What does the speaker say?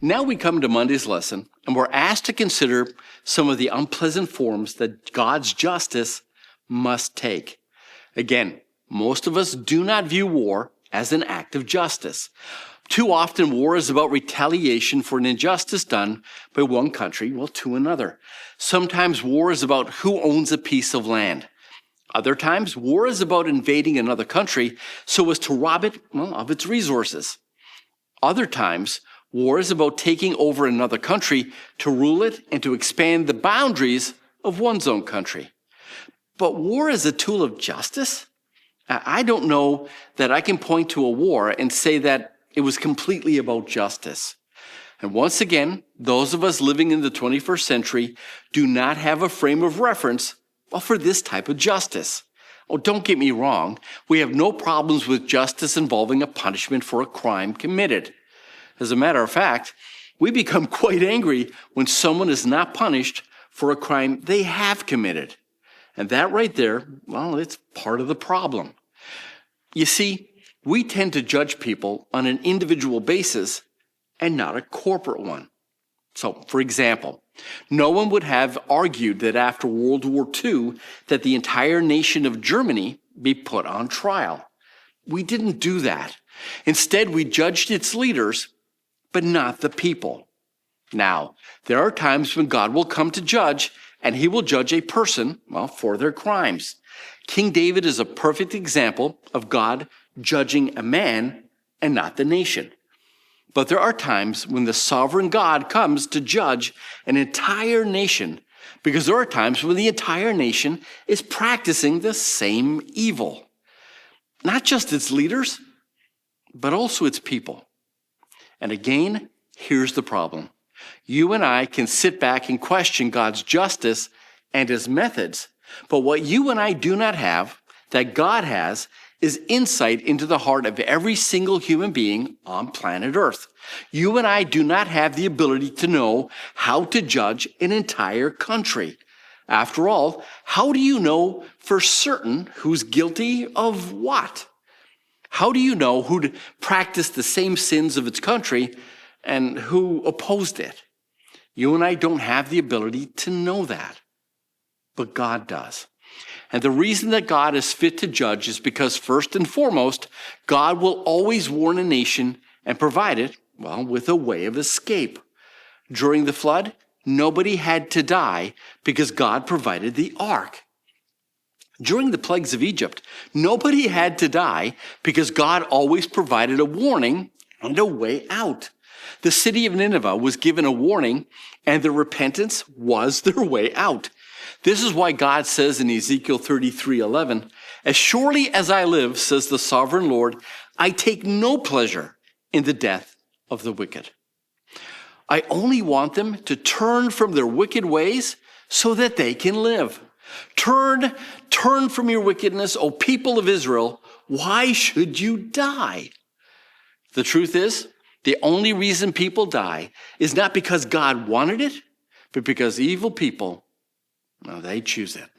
Now we come to Monday's lesson, and we're asked to consider some of the unpleasant forms that God's justice must take. Again, most of us do not view war as an act of justice. Too often, war is about retaliation for an injustice done by one country, to another. Sometimes war is about who owns a piece of land. Other times, war is about invading another country so as to rob it, of its resources. Other times, war is about taking over another country to rule it and to expand the boundaries of one's own country. But war is a tool of justice? I don't know that I can point to a war and say that it was completely about justice. And once again, those of us living in the 21st century do not have a frame of reference for this type of justice. Oh, don't get me wrong. We have no problems with justice involving a punishment for a crime committed. As a matter of fact, we become quite angry when someone is not punished for a crime they have committed. And that right there, it's part of the problem. You see, we tend to judge people on an individual basis and not a corporate one. So, for example, no one would have argued that after World War II that the entire nation of Germany be put on trial. We didn't do that. Instead, we judged its leaders, but not the people. Now, there are times when God will come to judge, and he will judge a person, for their crimes. King David is a perfect example of God judging a man and not the nation. But there are times when the sovereign God comes to judge an entire nation, because there are times when the entire nation is practicing the same evil. Not just its leaders, but also its people. And again, here's the problem. You and I can sit back and question God's justice and his methods, but what you and I do not have, that God has, is insight into the heart of every single human being on planet Earth. You and I do not have the ability to know how to judge an entire country. After all, how do you know for certain who's guilty of what? How do you know who practiced the same sins of its country and who opposed it? You and I don't have the ability to know that, but God does. And the reason that God is fit to judge is because, first and foremost, God will always warn a nation and provide it, with a way of escape. During the flood, nobody had to die because God provided the ark. During the plagues of Egypt, nobody had to die because God always provided a warning and a way out. The city of Nineveh was given a warning, and their repentance was their way out. This is why God says in Ezekiel 33:11, "As surely as I live, says the sovereign Lord, I take no pleasure in the death of the wicked. I only want them to turn from their wicked ways so that they can live." Turn from your wickedness, O people of Israel. Why should you die? The truth is, the only reason people die is not because God wanted it, but because evil people, they choose it.